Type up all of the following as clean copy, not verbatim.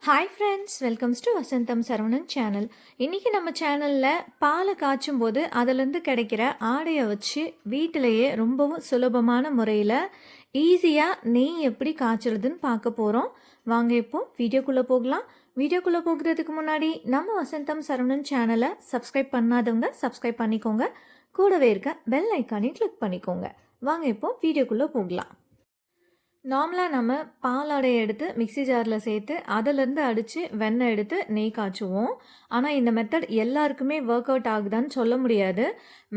Hi friends, welcomes to Vasantham Saravanan channel. இன்றைக்கி நம்ம சேனலில் பாலை காய்ச்சும் போது அதிலேருந்து கிடைக்கிற ஆடையை வச்சு வீட்டிலையே ரொம்பவும் சுலபமான முறையில் ஈஸியாக நெய் எப்படி காய்ச்சறதுன்னு பார்க்க போகிறோம். வாங்க இப்போது வீடியோக்குள்ளே போகலாம். வீடியோக்குள்ளே போகிறதுக்கு முன்னாடி நம்ம வசந்தம் சரவணன் சேனலை சப்ஸ்கிரைப் பண்ணாதவங்க சப்ஸ்கிரைப் பண்ணிக்கோங்க. கூடவே இருக்க பெல் ஐக்கானையும் கிளிக் பண்ணிக்கோங்க. வாங்க இப்போது வீடியோக்குள்ளே போகலாம். நார்மலாக நம்ம பாலாடையை எடுத்து மிக்ஸி ஜாரில் சேர்த்து அதிலேருந்து அடித்து வெண்ணெய் எடுத்து நெய் காய்ச்சுவோம். ஆனால் இந்த மெத்தட் எல்லாருக்குமே ஒர்க் அவுட் ஆகுதான்னு சொல்ல முடியாது.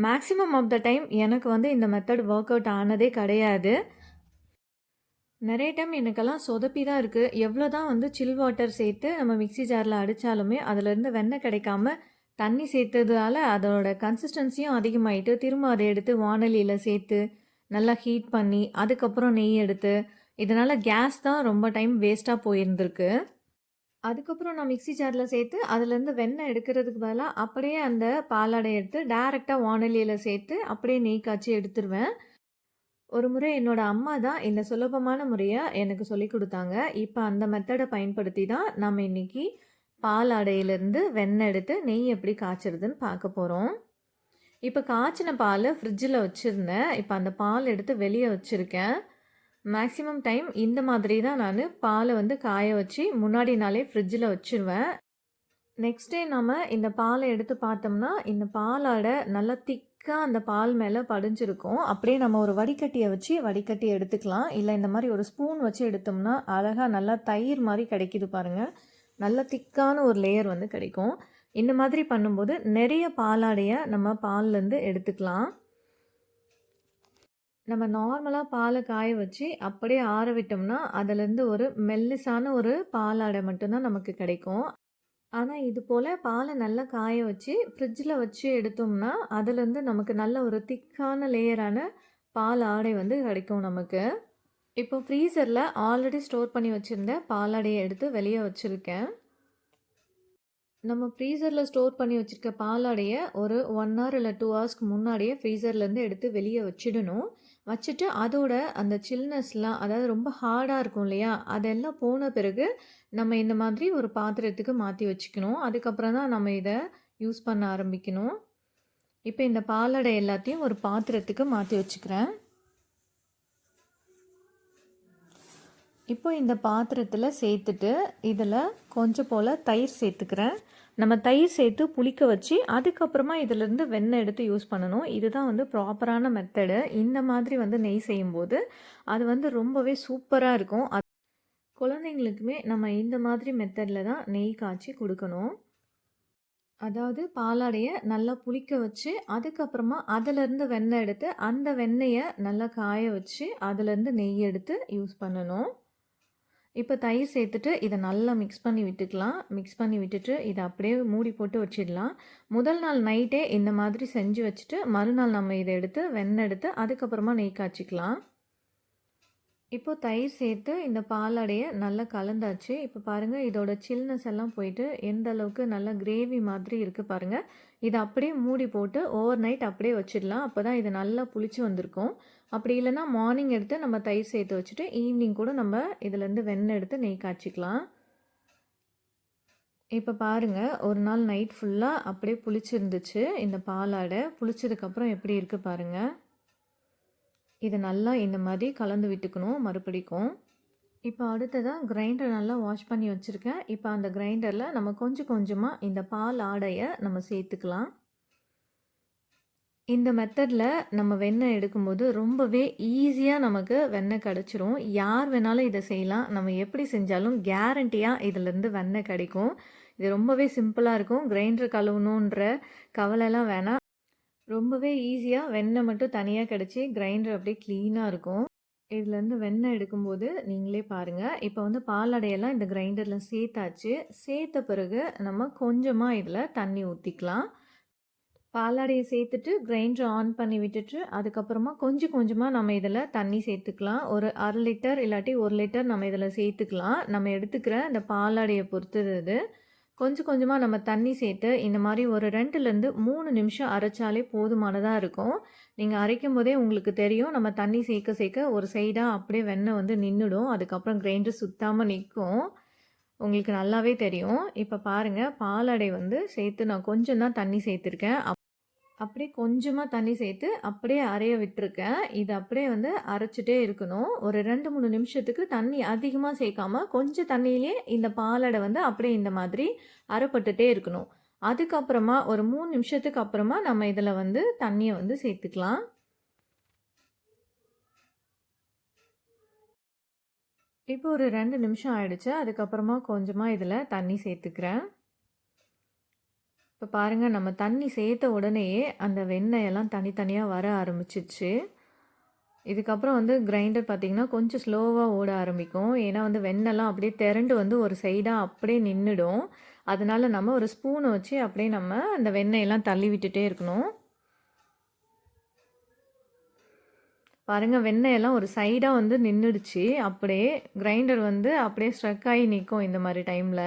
மேக்ஸிமம் ஆஃப் த டைம் எனக்கு இந்த மெத்தட் ஒர்க் அவுட் ஆனதே கிடையாது. நிறைய டைம் எனக்கெல்லாம் சொதப்பி தான் இருக்குது. எவ்வளோ தான் சில் வாட்டர் சேர்த்து நம்ம மிக்ஸி ஜாரில் அடித்தாலுமே அதிலேருந்து வெண்ணெய் கிடைக்காம தண்ணி சேர்த்ததால அதோட கன்சிஸ்டன்சியும் அதிகமாகிட்டு திரும்ப அதை எடுத்து வானலியில் சேர்த்து நல்லா ஹீட் பண்ணி அதுக்கப்புறம் நெய் எடுத்து இதனால் கேஸ் தான் ரொம்ப டைம் வேஸ்ட்டாக போயிருந்திருக்கு. அதுக்கப்புறம் நான் மிக்ஸி ஜாரில் சேர்த்து அதுலேருந்து வெண்ணெய் எடுக்கிறதுக்கு பதிலாக அப்படியே அந்த பாலாடை எடுத்து டேரெக்டாக வானலியில் சேர்த்து அப்படியே நெய் காய்ச்சி எடுத்துருவேன். ஒரு முறை என்னோடய அம்மா தான் இந்த சுலபமான முறையை எனக்கு சொல்லி கொடுத்தாங்க. இப்போ அந்த மெத்தடை பயன்படுத்தி தான் நம்ம இன்றைக்கி பாலாடையிலேருந்து வெண்ணெய் எடுத்து நெய் எப்படி காய்ச்சறதுன்னு பார்க்க போகிறோம். இப்போ காய்ச்சின பால் ஃப்ரிட்ஜில் வச்சுருந்தேன். இப்போ அந்த பால் எடுத்து வெளியே வச்சுருக்கேன். மேக்ஸிமம் டைம் இந்த மாதிரி தான் நான் பாலை காய வச்சு முன்னாடி நாளே ஃப்ரிட்ஜில் வச்சுருவேன். நெக்ஸ்ட் டே நம்ம இந்த பாலை எடுத்து பார்த்தோம்னா இந்த பாலாடை நல்லா திக்காக அந்த பால் மேலே படிஞ்சிருக்கும். அப்படியே நம்ம ஒரு வடிகட்டியை வச்சு வடிகட்டி எடுத்துக்கலாம். இல்லை இந்த மாதிரி ஒரு ஸ்பூன் வச்சு எடுத்தோம்னா அழகாக நல்லா தயிர் மாதிரி கிடைக்கிது பாருங்கள். நல்ல திக்கான ஒரு லேயர் கிடைக்கும். இந்த மாதிரி பண்ணும்போது நிறைய பாலாடையை நம்ம பால்லேருந்து எடுத்துக்கலாம். நம்ம நார்மலாக பாலை காய வச்சு அப்படியே ஆற விட்டோம்னா அதிலேருந்து ஒரு மெல்லிசான ஒரு பாலாடை மட்டும்தான் நமக்கு கிடைக்கும். ஆனால் இது போல் பாலை நல்லா காய வச்சு ஃப்ரிட்ஜில் வச்சு எடுத்தோம்னா அதுலேருந்து நமக்கு நல்ல ஒரு திக்கான லேயரான பால் ஆடை கிடைக்கும் நமக்கு. இப்போ ஃப்ரீசரில் ஆல்ரெடி ஸ்டோர் பண்ணி வச்சுருந்த பாலாடையை எடுத்து வெளியே வச்சுருக்கேன். நம்ம ஃப்ரீசரில் ஸ்டோர் பண்ணி வச்சுருக்க பாலாடையை ஒரு 1 hour இல்லை 2 hours முன்னாடியே ஃப்ரீசர்லேருந்து எடுத்து வெளியே வச்சிடணும். வச்சுட்டு அதோட அந்த சில்னஸ்லாம், அதாவது ரொம்ப ஹார்டாக இருக்கும் இல்லையா, அதெல்லாம் போன பிறகு நம்ம இந்த மாதிரி ஒரு பாத்திரத்துக்கு மாற்றி வச்சுக்கணும். அதுக்கப்புறம் தான் நம்ம இதை யூஸ் பண்ண ஆரம்பிக்கணும். இப்போ இந்த பாலாடை எல்லாத்தையும் ஒரு பாத்திரத்துக்கு மாற்றி வச்சுக்கிறேன். இப்போ இந்த பாத்திரத்தில் சேர்த்துட்டு இதில் கொஞ்சம் போல் தயிர் சேர்த்துக்கிறேன். நம்ம தயிர் சேர்த்து புளிக்க வச்சு அதுக்கப்புறமா இதிலேருந்து வெண்ணெய் எடுத்து யூஸ் பண்ணணும். இதுதான் ப்ராப்பரான மெத்தடு. இந்த மாதிரி நெய் செய்யும்போது அது ரொம்பவே சூப்பராக இருக்கும். குழந்தைங்களுக்குமே நம்ம இந்த மாதிரி மெத்தடில் தான் நெய் காய்ச்சி கொடுக்கணும். அதாவது பாலாடையை நல்லா புளிக்க வச்சு அதுக்கப்புறமா அதிலேருந்து வெண்ணெய் எடுத்து அந்த வெண்ணெயை நல்லா காய வச்சு அதுலேருந்து நெய் எடுத்து யூஸ் பண்ணணும். இப்போ தயிர் சேர்த்துட்டு இதை நல்லா மிக்ஸ் பண்ணி விட்டுக்கலாம். மிக்ஸ் பண்ணி விட்டுட்டு இதை அப்படியே மூடி போட்டு வச்சிடலாம். முதல் நாள் நைட்டே இந்த மாதிரி செஞ்சு வச்சுட்டு மறுநாள் நம்ம இதை எடுத்து வெண்ணெய் எடுத்து அதுக்கப்புறமா நெய் காய்ச்சிக்கலாம். இப்போது தயிர் சேர்த்து இந்த பாலாடையை நல்லா கலந்தாச்சு. இப்போ பாருங்கள், இதோட சில்னஸ் எல்லாம் போயிட்டு எந்த அளவுக்கு நல்லா கிரேவி மாதிரி இருக்குது பாருங்கள். இதை அப்படியே மூடி போட்டு ஓவர் நைட் அப்படியே வச்சிடலாம். அப்போ தான் இது நல்லா புளிச்சு வந்திருக்கும். அப்படி இல்லைனா மார்னிங் எடுத்து நம்ம தயிர் சேர்த்து வச்சுட்டு ஈவினிங் கூட நம்ம இதிலேருந்து வெண்ணெய் எடுத்து நெய் காய்ச்சிக்கலாம். இப்போ பாருங்கள், ஒரு நாள் நைட் ஃபுல்லாக அப்படியே புளிச்சிருந்துச்சு. இந்த பாலாடை புளிச்சதுக்கப்புறம் எப்படி இருக்குது பாருங்கள். இதை நல்லா இந்த மாதிரி கலந்து விட்டுக்கணும் மறுபடிக்கும். இப்போ அடுத்ததாக கிரைண்டர் நல்லா வாஷ் பண்ணி வச்சுருக்கேன். இப்போ அந்த கிரைண்டரில் நம்ம கொஞ்சம் கொஞ்சமாக இந்த பால் ஆடையை நம்ம சேர்த்துக்கலாம். இந்த மெத்தடில் நம்ம வெண்ணெய் எடுக்கும்போது ரொம்பவே ஈஸியாக நமக்கு வெண்ணெய் கிடச்சிரும். யார் வேணாலும் இதை செய்யலாம். நம்ம எப்படி செஞ்சாலும் கேரண்டியாக இதிலேருந்து வெண்ணெய் கிடைக்கும். இது ரொம்பவே சிம்பிளாக இருக்கும். கிரைண்டர் கழுவணுன்ற கவலைலாம் வேணாம். ரொம்பவே ஈஸியாக வெண்ணெய் மட்டும் தனியாக கிடச்சி கிரைண்டர் அப்படியே க்ளீனாக இருக்கும். இதுலேருந்து வெண்ணெய் எடுக்கும்போது நீங்களே பாருங்கள். இப்போ பாலாடையெல்லாம் இந்த கிரைண்டரில் சேர்த்தாச்சு. சேர்த்த பிறகு நம்ம கொஞ்சமாக இதில் தண்ணி ஊற்றிக்கலாம். பாலாடையை சேர்த்துட்டு கிரைண்டரை ஆன் பண்ணி விட்டுட்டு அதுக்கப்புறமா கொஞ்சம் கொஞ்சமாக நம்ம இதில் தண்ணி சேர்த்துக்கலாம். ஒரு 1/2 லிட்டர் இல்லாட்டி 1 லிட்டர் நம்ம இதில் சேர்த்துக்கலாம். நம்ம எடுத்துக்கிற இந்த பாலாடையை பொறுத்தது. கொஞ்சம் கொஞ்சமாக நம்ம தண்ணி சேர்த்து இந்த மாதிரி ஒரு 2லேருந்து 3 நிமிஷம் அரைச்சாலே போதுமானதாக இருக்கும். நீங்கள் அரைக்கும் போதே உங்களுக்கு தெரியும், நம்ம தண்ணி சேர்க்க சேர்க்க ஒரு சைடாக அப்படியே வெண்ணெய் நின்றுடும். அதுக்கப்புறம் கிரைண்டர் சுத்தாமல் நிற்கும். உங்களுக்கு நல்லாவே தெரியும். இப்ப பாருங்க, பாலாடை வந்து சேர்த்து நான் கொஞ்சம் தான் தண்ணி சேர்த்துருக்கேன். அப்படியே கொஞ்சமா தண்ணி சேர்த்து அப்படியே அரைய விட்டுருக்கேன். இது அப்படியே வந்து அரைச்சுட்டே இருக்கணும். ஒரு 2, 3 நிமிஷத்துக்கு தண்ணி அதிகமா சேர்க்காம, கொஞ்சம் தண்ணியிலேயே இந்த பாலாடை வந்து அப்படியே இந்த மாதிரி அரைப்பட்டுட்டே இருக்கணும். அதுக்கப்புறமா ஒரு 3 நிமிஷத்துக்கு அப்புறமா நம்ம இதில வந்து தண்ணிய வந்து சேர்த்துக்கலாம். இப்போ ஒரு 2 நிமிஷம் ஆயிடுச்சு. அதுக்கப்புறமா கொஞ்சமா இதில தண்ணி சேர்த்துக்கிறேன். இப்போ பாருங்க, நம்ம தண்ணி சேர்த்த உடனேயே அந்த வெண்ணெயெல்லாம் தனித்தனியா வர ஆரம்பிச்சிருச்சு. இதுக்கப்புறம் வந்து கிரைண்டர் பார்த்தீங்கன்னா, கொஞ்சம் ஸ்லோவா ஓட ஆரம்பிக்கும். ஏன்னா வந்து வெண்ணெல்லாம் அப்படியே திரண்டு வந்து ஒரு சைடா அப்படியே நின்னுடும். அதனால நம்ம ஒரு ஸ்பூன வச்சு அப்படியே நம்ம அந்த வெண்ணெயெல்லாம் தள்ளி விட்டுட்டே இருக்கணும். பாருங்க, வெண்ணெயெல்லாம் ஒரு சைடா வந்து நின்னுடுச்சு. அப்படியே கிரைண்டர் வந்து அப்படியே ஸ்ட்ரக் ஆகி நிக்கும் இந்த மாரி டைம்ல.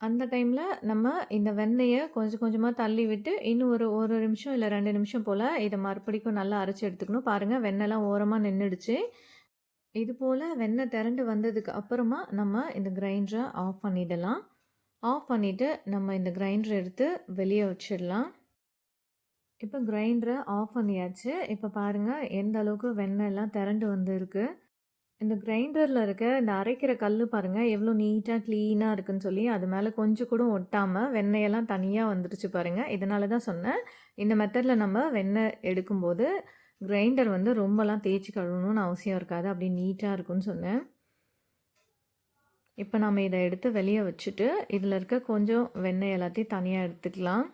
அந்த டைம்ல நம்ம இந்த வெண்ணெய கொஞ்சம் கொஞ்சமா தள்ளி விட்டு, இன்னும் ஒரு 1 நிமிஷம் இல்ல 2 நிமிஷம் போல இத மறுபடிக்கும் நல்லா அரைச்சு எடுத்துக்கணும். பாருங்க, வெண்ணெய்லாம் ஓரமா நின்னுடுச்சு. இது போல வெண்ணெய் திரண்டு வந்ததுக்கு அப்புறமா நம்ம இந்த கிரைண்டர ஆஃப் பண்ணிடலாம். ஆஃப் பண்ணிட்டு நம்ம இந்த கிரைண்டர எடுத்து வெளிய வச்சிடலாம். இப்ப கிரைண்டர ஆஃப் பண்ணியாச்சு. இப்ப பாருங்க, எந்த அளவுக்கு வெண்ணெய்லாம் திரண்டு வந்திருக்கு. இந்த கிரைண்டர்ல இருக்க இந்த அரைக்கிற கல்லு பாருங்க, எவ்வளோ நீட்டா கிளீனா இருக்குன்னு சொல்லி, அது மேல கொஞ்சம் கூட ஒட்டாம வெண்ணெயெல்லாம் தனியா வந்துருச்சு பாருங்க. இதனால தான் சொன்னேன், இந்த மெத்தட்ல நம்ம வெண்ணெய் எடுக்கும்போது கிரைண்டர் வந்து ரொம்பலாம் தேய்ச்சு கழுவணும்னு அவசியம் இருக்காது. அப்படியே நீட்டா இருக்கும்னு சொன்னேன். இப்ப நம்ம இத எடுத்து வெளிய வச்சுட்டு, இதுல இருக்க கொஞ்சம் வெண்ணெய் எல்லாத்தையும் தனியா எடுத்துக்கலாம்.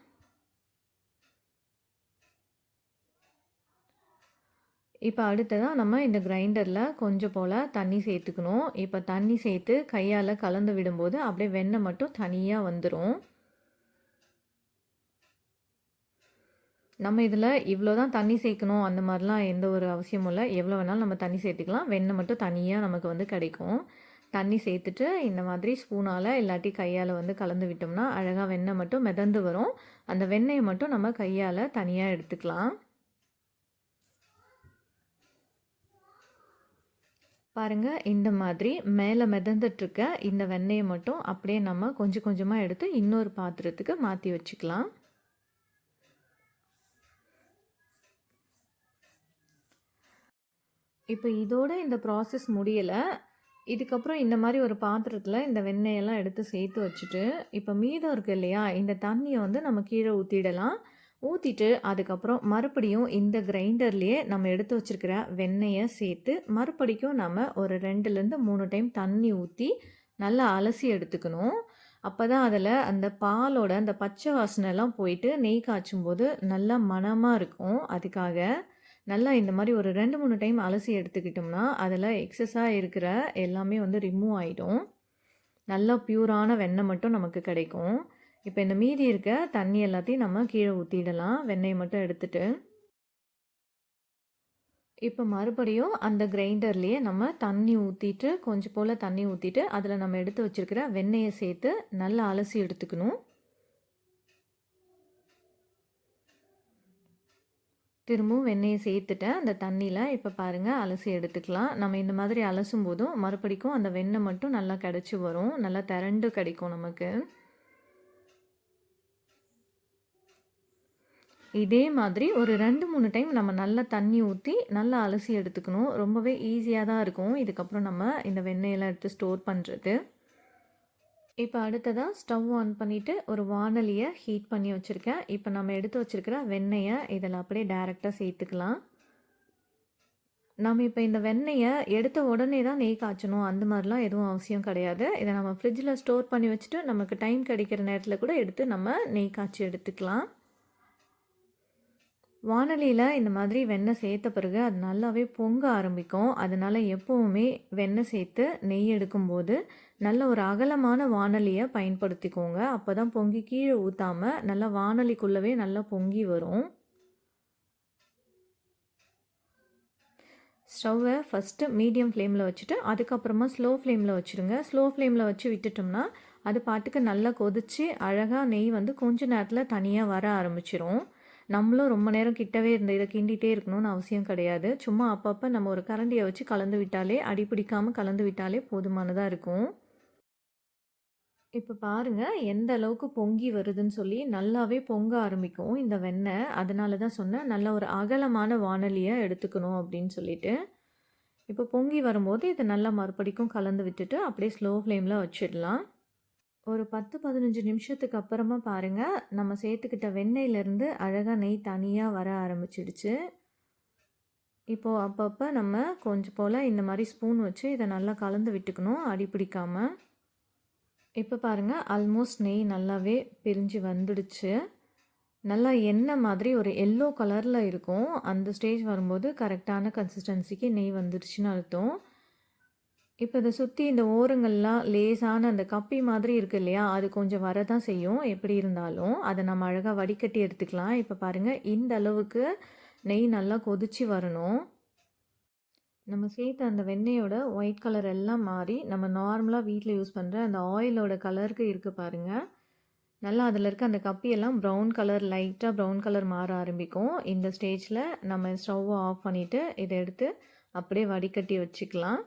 இப்ப அடுத்ததா நம்ம இந்த கிரைண்டர்ல கொஞ்சம் போல தண்ணி சேர்த்துக்கணும். இப்ப தண்ணி சேர்த்து கையால கலந்து விடும்போது அப்படியே வெண்ணெய் மட்டும் தனியா வந்துரும். நம்ம இதில இவ்வளோ தான் தண்ணி சேர்க்கணும் அந்த மாரிலாம் எந்த ஒரு அவசியமும் இல்ல. எவ்வளோ வேணாலும் நம்ம தண்ணி சேர்த்துக்கலாம். வெண்ணெய் மட்டும் தனியா நமக்கு வந்து கிடைக்கும். தண்ணி சேர்த்துட்டு இந்த மாதிரி ஸ்பூனால இல்லாட்டி கையால வந்து கலந்து விட்டோம்னா, அழகா வெண்ணெய் மட்டும் மிதந்து வரும். அந்த வெண்ணெய மட்டும் நம்ம கையால தனியா எடுத்துக்கலாம். பாருங்க, இந்த மாதிரி மேலே மிதந்துட்டுருக்க இந்த வெண்ணெய மட்டும் அப்படியே நம்ம கொஞ்சம் கொஞ்சமா எடுத்து இன்னொரு பாத்திரத்துக்கு மாத்தி வச்சுக்கலாம். இப்போ இதோட இந்த ப்ராசஸ் முடியல. இதுக்கப்புறம் இந்த மாரி ஒரு பாத்திரத்தில இந்த வெண்ணெயெல்லாம் எடுத்து சேர்த்து வச்சுட்டு, இப்போ மீதம் இருக்கு இல்லையா? இந்த தண்ணிய வந்து நம்ம கீழ ஊத்திடலாம். ஊத்திட்டு அதுக்கப்புறம் மறுபடியும் இந்த கிரைண்டர்லேயே நம்ம எடுத்து வச்சிருக்கிற வெண்ணெய சேர்த்து, மறுபடிக்கும் நம்ம ஒரு 2லேருந்து 3 டைம் தண்ணி ஊத்தி, நல்லா அலசி எடுத்துக்கணும். அப்பதான் அதில அந்த பாலோட அந்த பச்சை வாசனைலாம் போயிட்டு, நெய் காய்ச்சும்போது நல்லா மணமா இருக்கும். அதுக்காக. நல்லா இந்த மாரி ஒரு 2, 3 டைம் அலசி எடுத்துக்கிட்டோம்னா, அதில எக்ஸஸா இருக்கிற எல்லாமே வந்து ரிமூவ் ஆயிடும். நல்லா பியூரான வெண்ணெய் மட்டும் நமக்கு கிடைக்கும். இப்ப இந்த மீதி இருக்க தண்ணி எல்லாத்தையும் நம்ம கீழ ஊத்திடலாம். வெண்ணெய மட்டும் எடுத்துட்டு. இப்ப மறுபடியும் அந்த கிரைண்டர்லேயே நம்ம தண்ணி ஊத்திட்டு, கொஞ்சம் போல தண்ணி ஊத்திட்டு, அதில நம்ம எடுத்து வச்சிருக்கிற வெண்ணெய சேர்த்து நல்லா அலசி எடுத்துக்கணும். திரும்பவும் வெண்ணெய சேர்த்துட்டேன் அந்த தண்ணியில். இப்போ பாருங்கள், அலசி எடுத்துக்கலாம். நம்ம இந்த மாதிரி அலசும் போதும் மறுபடிக்கும் அந்த வெண்ணெய் மட்டும் நல்லா கிடச்சி வரும். நல்லா திரண்டு கிடைக்கும் நமக்கு. இதே மாதிரி ஒரு 2, 3 டைம் நம்ம நல்லா தண்ணி ஊற்றி நல்லா அலசி எடுத்துக்கணும். ரொம்பவே ஈஸியாக தான் இருக்கும் இதுக்கப்புறம் நம்ம இந்த வெண்ணெயெல்லாம் எடுத்து ஸ்டோர் பண்ணுறது. இப்போ அடுத்ததா ஸ்டவ் ஆன் பண்ணிவிட்டு ஒரு வாணலியை ஹீட் பண்ணி வச்சுருக்கேன். இப்போ நம்ம எடுத்து வச்சுருக்கிற வெண்ணெயை இதில் அப்படியே டைரெக்டாக சேர்த்துக்கலாம். நம்ம இப்போ இந்த வெண்ணெயை எடுத்த உடனே தான் நெய் காய்ச்சணும் அந்த மாதிரிலாம் எதுவும் அவசியம் கிடையாது. இதை நம்ம ஃப்ரிட்ஜில் ஸ்டோர் பண்ணி வச்சுட்டு நமக்கு டைம் கிடைக்கிற நேரத்தில் கூட எடுத்து நம்ம நெய் காய்ச்சி எடுத்துக்கலாம். வாணலியில் இந்த மாதிரி வெண்ணெய் சேர்த்த பிறகு அது நல்லாவே பொங்க ஆரம்பிக்கும். அதனால் எப்போவுமே வெண்ணெய் சேர்த்து நெய் எடுக்கும்போது நல்ல ஒரு அகலமான வாணலியை பயன்படுத்திக்கோங்க. அப்போ தான் பொங்கி கீழே ஊற்றாமல் நல்லா வாணலிக்குள்ளவே நல்லா பொங்கி வரும். ஸ்டவ்வை ஃபஸ்ட்டு மீடியம் ஃப்ளேமில் வச்சுட்டு அதுக்கப்புறமா ஸ்லோ ஃப்ளேமில் வச்சுருங்க. ஸ்லோ ஃப்ளேமில் வச்சு விட்டுட்டோம்னா அது பாட்டுக்கு நல்லா கொதித்து அழகாக நெய் வந்து கொஞ்ச நேரத்தில் தனியாக வர ஆரம்பிச்சிரும். நம்மளும் ரொம்ப நேரம் கிட்டவே இருந்து இதை கிண்டிகிட்டே இருக்கணும்னு அவசியம் கிடையாது. சும்மா அப்பப்போ நம்ம ஒரு கரண்டியை வச்சு கலந்து விட்டாலே, அடி பிடிக்காமல் கலந்து விட்டாலே போதுமானதாக இருக்கும். இப்ப பாருங்க, எந்த அளவுக்கு பொங்கி வருதுன்னு சொல்லி நல்லாவே பொங்க ஆரம்பிக்கும் இந்த வெண்ணெய். அதனால தான் சொன்னேன், நல்ல ஒரு அகலமான வாணலிய எடுத்துக்கணும் அப்படின்னு சொல்லிட்டு. இப்போ பொங்கி வரும்போது இத நல்லா மறுபடிக்கும் கலந்து விட்டுட்டு, அப்படியே ஸ்லோ ஃப்ளேம்ல வச்சிடலாம். ஒரு 10, 15 நிமிஷத்துக்கு அப்புறமா பாருங்க, நம்ம சேர்த்துக்கிட்ட வெண்ணெயிலேருந்து அழகா நெய் தனியா வர ஆரம்பிச்சிடுச்சு. இப்போ அப்பப்ப நம்ம கொஞ்சம் போல இந்த மாரி ஸ்பூன் வச்சு இத நல்லா கலந்து விட்டுக்கணும், அடி பிடிக்காம. இப்போ பாருங்க, ஆல்மோஸ்ட் நெய் நல்லாவே பிரிஞ்சு வந்துடுச்சு. நல்லா எண்ணெய் மாதிரி ஒரு எல்லோ கலர்ல இருக்கும். அந்த ஸ்டேஜ் வரும்போது கரெக்டான கன்சிஸ்டன்சிக்கு நெய் வந்துடுச்சுன்னு அர்த்தம். இப்போ இத சுத்தி இந்த ஓரங்கள்லாம் லேசான அந்த கப்பி மாதிரி இருக்கு இல்லையா? அது கொஞ்சம் வரதான் செய்யும். எப்படி இருந்தாலும், அத நம்ம அழகா வடிகட்டி எடுத்துக்கலாம். இப்போ பாருங்க, இந்த அளவுக்கு நெய் நல்லா கொதிச்சு வரணும். நம்ம சேர்த்த அந்த வெண்ணெயோட ஒயிட் கலர் எல்லாம் மாறி, நம்ம நார்மலா வீட்ல யூஸ் பண்ற அந்த ஆயிலோட கலருக்கு இருக்கு பாருங்க. நல்லா அதில இருக்க அந்த கப்பியெல்லாம் ப்ரவுன் கலர் லைட்டா ப்ரவுன் கலர் மாற ஆரம்பிக்கும். இந்த ஸ்டேஜ்ல நம்ம ஸ்டவ்வ ஆஃப் பண்ணிட்டு, இத எடுத்து அப்படியே வடிகட்டி வச்சுக்கலாம்.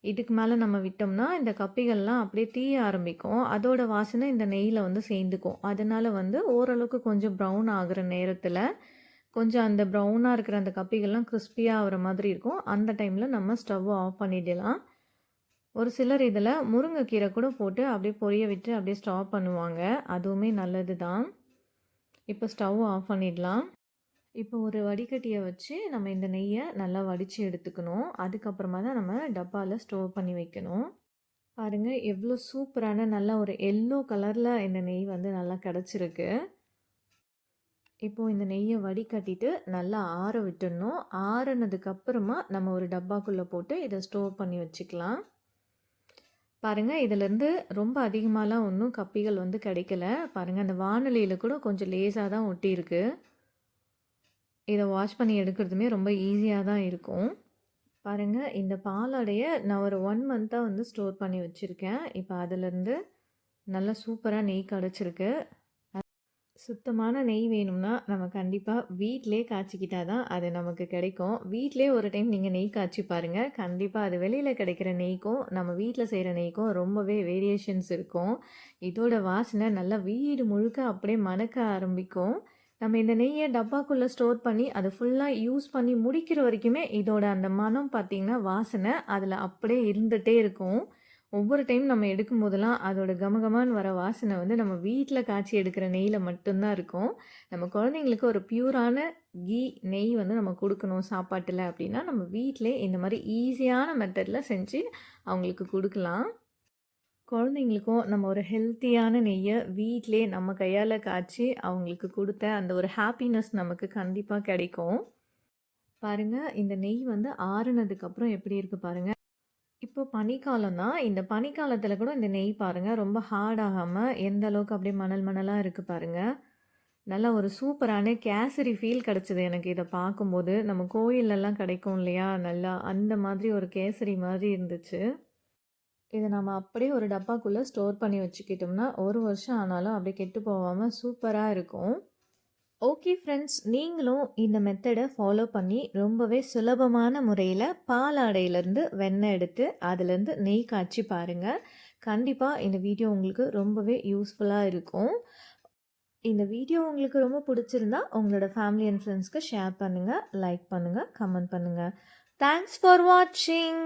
இதுக்கு மேல நம்ம விட்டோம்னா, இந்த கப்பிகள்லாம் அப்படியே தீய ஆரம்பிக்கும். அதோட வாசனை இந்த நெய்யில வந்து சேர்ந்துக்கும். அதனால வந்து ஓரளவுக்கு கொஞ்சம் ப்ரவுன் ஆகுற நேரத்தில, கொஞ்சம் அந்த ப்ரவுனா இருக்கிற அந்த கப்பிகள்லாம் கிறிஸ்பியா ஆகுற மாதிரி இருக்கும். அந்த டைம்ல நம்ம ஸ்டவ்வ ஆஃப் பண்ணிடலாம். ஒரு சிலர் இதில முருங்கைக்கீரை கூட போட்டு அப்படியே பொரிய விட்டு அப்படியே ஸ்டாப் பண்ணுவாங்க. அதுவுமே நல்லது தான். இப்போ ஸ்டவ் ஆஃப் பண்ணிடலாம். இப்போ ஒரு வடிகட்டிய வச்சு நம்ம இந்த நெய்ய நல்லா வடிச்சு எடுத்துக்கணும். அதுக்கப்புறமா தான் நம்ம டப்பால ஸ்டோர் பண்ணி வைக்கணும். பாருங்க எவ்வளோ சூப்பரான நல்ல ஒரு எல்லோ கலர்ல இந்த நெய் வந்து நல்லா கிடச்சிருக்கு. இப்போ இந்த நெய்ய வடிகட்டிட்டு நல்லா ஆற விட்டுடணும். ஆறுனதுக்கு அப்புறமா நம்ம ஒரு டப்பாக்குள்ள போட்டு இத ஸ்டோர் பண்ணி வச்சுக்கலாம். பாருங்க இதிலேருந்து ரொம்ப அதிகமாலாம் ஒன்றும் கப்பிகள் வந்து கிடைக்கல. பாருங்க அந்த வாணலியில கூட கொஞ்சம் லேசா தான் ஒட்டியிருக்கு. இத வாஷ் பண்ணி எடுக்கிறதுமே ரொம்ப ஈஸியா தான் இருக்கும். பாருங்க இந்த பாலாடைய நான் ஒரு 1 மந்த்தா வந்து ஸ்டோர் பண்ணி வச்சிருக்கேன். இப்ப அதிலேருந்து நல்லா சூப்பரா நெய் கிடைச்சிருக்கு. சுத்தமான நெய் வேணும்னா, நம்ம கண்டிப்பா வீட்லயே காய்ச்சிக்கிட்டா தான் அது நமக்கு கிடைக்கும். வீட்லயே ஒரு டைம் நீங்க நெய் காய்ச்சி பாருங்க. கண்டிப்பா அது வெளியில கிடைக்கிற நெய்க்கும், நம்ம வீட்ல செய்ற நெய்க்கும் ரொம்பவே வேரியேஷன்ஸ் இருக்கும். இதோட வாசனை நல்லா வீடு முழுக்க அப்படியே மணக்க ஆரம்பிக்கும். நம்ம இந்த நெய்ய டப்பாக்குள்ள ஸ்டோர் பண்ணி, அத ஃபுல்லா யூஸ் பண்ணி முடிக்கிற வரைக்குமே இதோட அந்த மனம் பார்த்தீங்கன்னா, வாசனை அதில அப்படியே இருந்துட்டே இருக்கும். ஒவ்வொரு டைம் நம்ம எடுக்கும்போதெல்லாம் அதோட கமகமான்னு வர வாசனை வந்து நம்ம வீட்ல காய்ச்சி எடுக்கிற நெய்யில மட்டும் தான் இருக்கும். நம்ம குழந்தைங்களுக்கு ஒரு பியூரான கீ, நெய் வந்து நம்ம குடுக்கணும் சாப்பாட்டுல அப்படின்னா, நம்ம வீட்லயே இந்த மாரி ஈஸியான மெத்தட்ல செஞ்சு அவங்களுக்கு குடுக்கலாம். குழந்தைங்களுக்கும் நம்ம ஒரு ஹெல்த்தியான நெய்ய வீட்லயே நம்ம கையால காய்ச்சி அவங்களுக்கு குடுத்த அந்த ஒரு ஹாப்பினஸ் நமக்கு கண்டிப்பா கிடைக்கும். பாருங்க, இந்த நெய் வந்து ஆறுனதுக்கப்புறம் எப்படி இருக்கு பாருங்க. இப்போ பனிக்காலம் தான். இந்த பனிக்காலத்தில கூட இந்த நெய் பாருங்க, ரொம்ப ஹார்ட் ஆகாம எந்த அளவுக்கு அப்படியே மணல் மணலா இருக்கு பாருங்க. நல்ல ஒரு சூப்பரான கேசரி ஃபீல் கிடைச்சது எனக்கு இத பார்க்கும்போது. நம்ம கோயில்லலாம் கிடைக்கும் இல்லையா? நல்லா அந்த மாதிரி ஒரு கேசரி மாதிரி இருந்துச்சு. இத நம்ம அப்படியே ஒரு டப்பாக்குள்ள ஸ்டோர் பண்ணி வச்சுக்கிட்டோம்னா, 1 வருஷம் ஆனாலும் அப்படியே கெட்டு போகாம சூப்பரா இருக்கும். ஓகே ஃப்ரெண்ட்ஸ், நீங்களும் இந்த மெத்தடை ஃபாலோ பண்ணி ரொம்பவே சுலபமான முறையில் பாலாடையிலேருந்து வெண்ணெய் எடுத்து அதுலேருந்து நெய் காய்ச்சி பாருங்கள். கண்டிப்பாக இந்த வீடியோ உங்களுக்கு ரொம்பவே யூஸ்ஃபுல்லாக இருக்கும். இந்த வீடியோ உங்களுக்கு ரொம்ப பிடிச்சிருந்தா உங்களோட ஃபேமிலி அண்ட் ஃப்ரெண்ட்ஸ்க்கு ஷேர் பண்ணுங்கள், லைக் பண்ணுங்கள், கமெண்ட் பண்ணுங்கள். தேங்க்ஸ் ஃபார் வாட்சிங்.